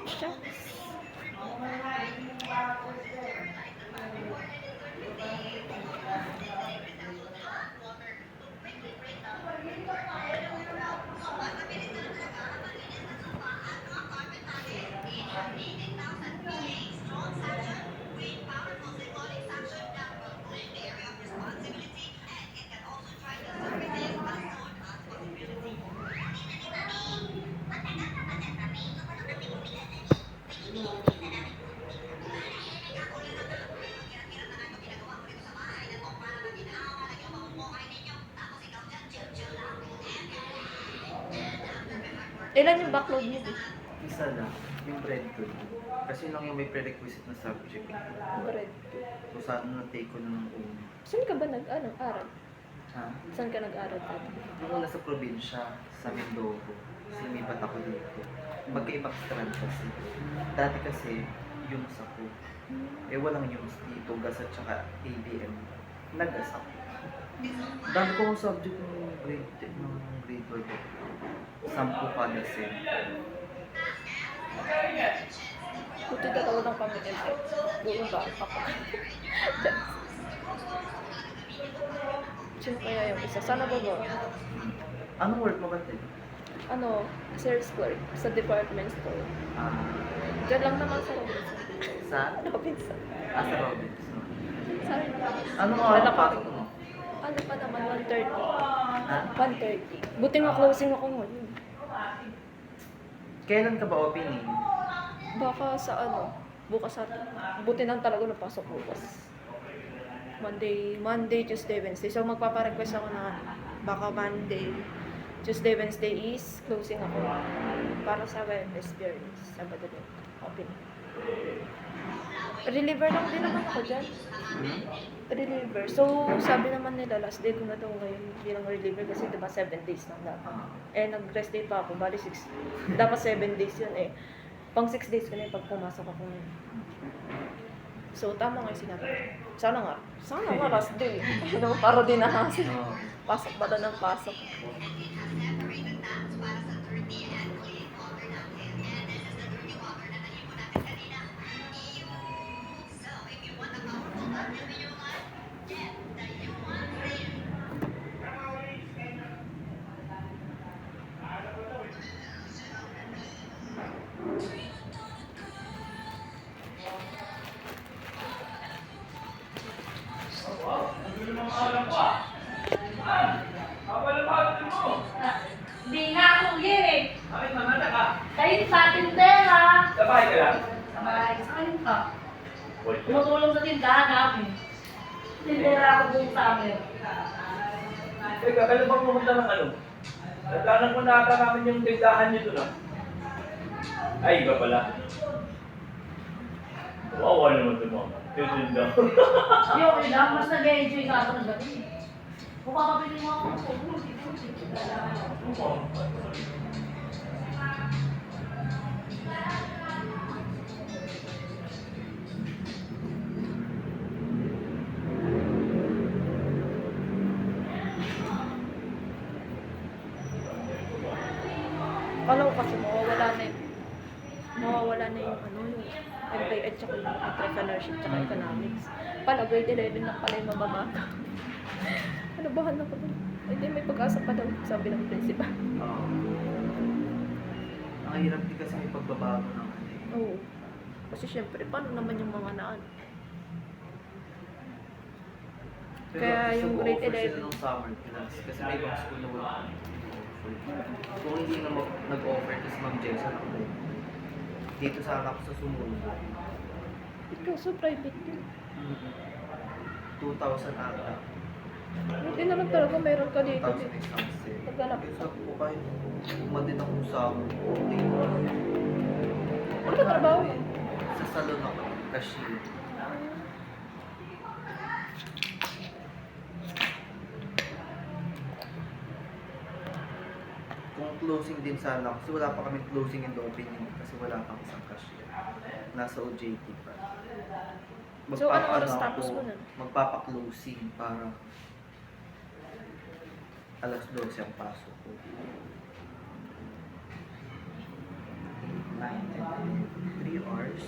Siya. Ilan yung backload niyo, di? Isa lang, yung bread ko. Kasi yun lang yung may prerequisite na subject. Bread. So sana na-take ko na ng una. Saan ka ba nag-aral? Ha? Saan ka nag-aral dati? Yung una sa probinsya, sa Mindoro. Kasi lumipat ako dito. Magkaibang strand kasi. Dati kasi, yung sa ko. Eh walang yung dito, gas at saka ABM. Nag-gas ako. Dami ko yung subject ng grade 12. 10 kada sem. Buti dalawa lang kami LF. Buong ba? Papa. Sino kaya yung isa? Sana ba ba? Anong work mo ba, Ted? Ano, sales clerk sa department store. Diyan lang naman sa Robinson. Sa? Robinson. Sa Robinson. Sorry na. Anong oras Wala pa. pasok mo? Ano pa naman, 1:30. Ha? 1:30. Buti nga closing ako ngayon. Kailan ka ba opening? Baka sa ano, bukas sa buti nang talaga napasok bukas. Monday, Tuesday, Wednesday. So magpapa-request ako na baka Monday, Tuesday, Wednesday is closing ako para sa Wednesday, Sabado din. Open. Reliever lang din naman ako dyan. Reliever. So, sabi naman nila, last day ko na daw ngayon bilang reliever kasi diba 7 days lang dapat. Eh, nag-rest day pa ako, bali 6. Dapat 7 days yun eh. Pang 6 days ko na yung pag pumasok ako ngayon. So, tama nga yung sinabi. Sana nga last day. Ano, para din nahasa. Pasok ba ng pasok? Hindi nga ako eh. Bakit mamata ka? Kayo sa tindera. Sa bahay ka lang? Sabay, saan ka? Wala. Tumutulong sa tindahan namin. Tindera ako buong sa amin. Teka, kailan bang pumunta ng ano? Nagkanan ko na ata namin yung tindahan nyo doon ah. Ay, iba pala. Wawa naman ito mo. Tinda. Hindi, okay lang. Mas nag-enjoy ka ako ng gabi. Kung papapili mo ako, Kala ko kasi mawawala na yung ano, yung MBA at saka yung entrepreneurship at saka economics. Pala, grade 11 lang pala yung mababata. Nabahan ako dun. Hindi, may pag-asa pa daw, sabi ng principal. Ang hirap din kasi may pagbabago ng ano eh. Oo. Kasi syempre, paano naman yung mga naan? Pero Kaya gusto yung ko grade offer 11. sila ng summer class kasi may ibang school na wala offer. Kung hindi na nag-offer kasi Ma'am Jessa ako dito sa anak sa sumunod. Ikaw, so private din. 2,000 ata. Hindi naman talaga meron ka dito. 2,000 isang set. Pagkalap. Kaya sabi ko kahit umadin ako sa okay. Ano ba trabaho? Sa salon ako, cashier. Kung closing din sana kasi wala pa kami closing in the opening kasi wala pang isang cashier. Nasa OJT pa. So, anong oras Magpapa- tapos mo nun? Magpapa-closing para alas 12 ang pasok ko. 9, 10, hours.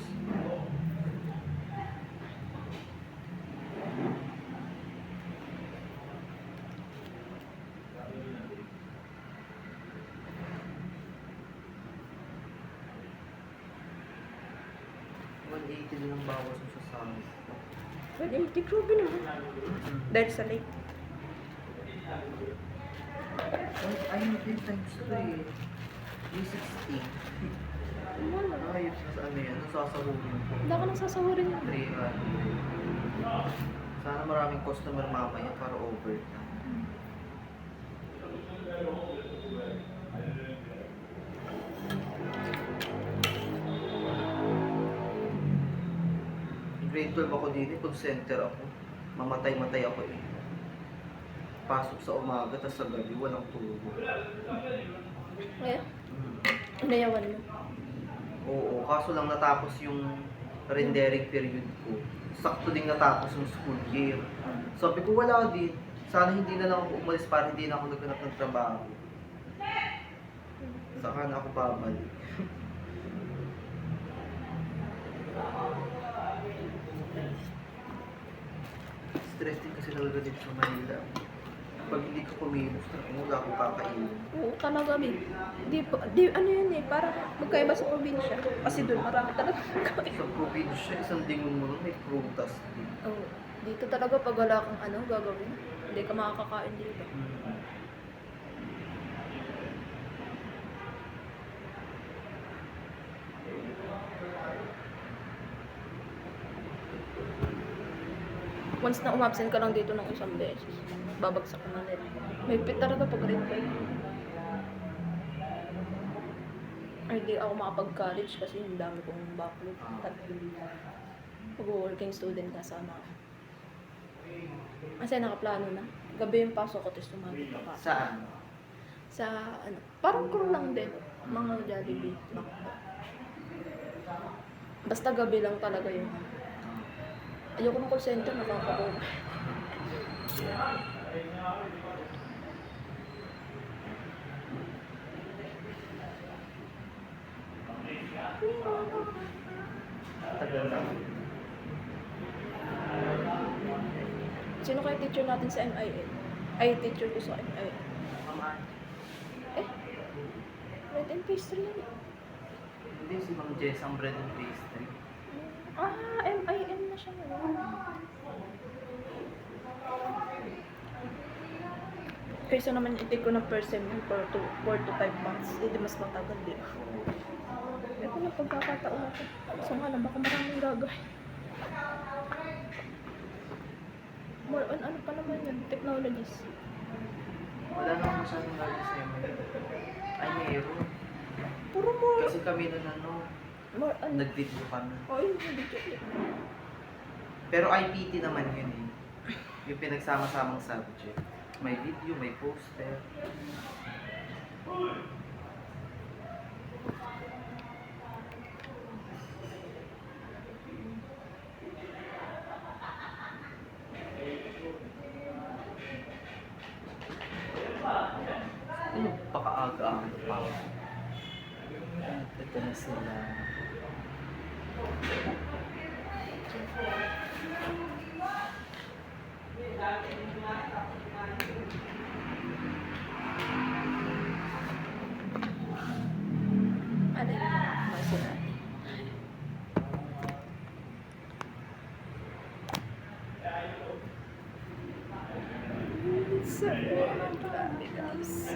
$180 din ang bawas mo sa sahod ko. 180, grabe naman. Dahil sa late. Ayun din times 2 eh. 360. Wala. Ayos na sa ano yan. Nasasahurin ko. Wala ka nang sasawarin yun. 300. Sana maraming customer mamaya para overtime. Grade 12 ako din, call center ako. Mamatay-matay ako eh. Pasok sa umaga, tapos sa gabi, walang tulog. Eh, inayawan mo. Oo, kaso lang natapos yung rendering period ko. Sakto din natapos yung school year. Sabi ko wala din. Sana hindi na lang ako umalis para hindi na ako naghanap ng trabaho. Saka na ako babalik. Stress din kasi talaga dito sa Manila. Pag hindi ka kumilos, wala akong kakainin. Oo, talaga, babe. Di, ano yun eh, para magkaiba sa probinsya. Kasi doon marami talaga magkaiba. Sa probinsya, isang dingon mo nun, may prutas din. Oo. Dito talaga pag wala kang ano, gagawin. Hindi ka makakakain dito. Once na umabsent ka lang dito ng isang beses, babagsak ka na nila. May pit talaga pag grade 5. Ay, di ako makapag-college kasi yung dami kong backlog. Pag-working student na sana ako. Kasi nakaplano na. Gabi yung pasok ko, tapos tumagi pa ka. Saan? Sa ano, parang crew lang din. Mga Jollibee. Basta gabi lang talaga yung ayoko ng call center, nakakaboba. Tagal na. Sino kaya teacher natin sa MIA? Ay, teacher ko sa MIA. Eh, bread and pastry yan. Hindi, si Ma'am Jess ang bread and pastry. Ah, MIM na siya ngayon. Kaysa naman i-take ko ng first sem for 4 to 5 months. Hindi mas matagal din. Ito na pagkakataon natin. So nga lang, baka maraming gagawin. More on ano pa naman yun, technologies. Wala naman masyadong lagi sa ML. Ay, meron. Puro more, Kasi kami nun more on. nag-video kami. Oh, yun, hindi joke. Pero IPT naman yun eh. Yung pinagsama-samang subject. May video, may poster. Ano, paka-aga-aga pa. Ito na sila. Ano yun, mga sinabi. It's a because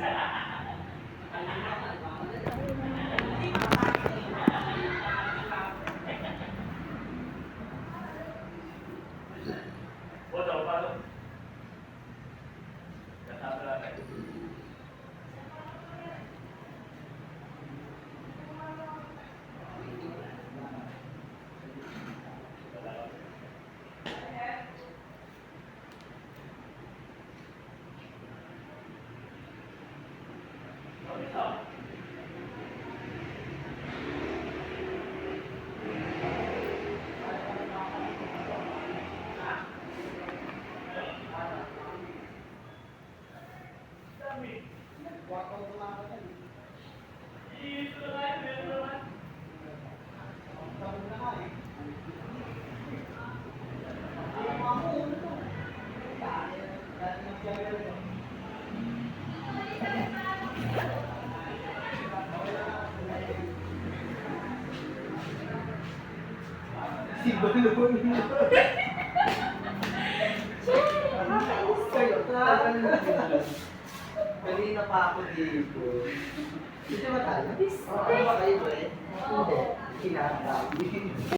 Si Balon. Kayo, kanina pa ako dito. Dito ba tayo? Oo, ba kayo ba eh? Hindi. Kinakabahan.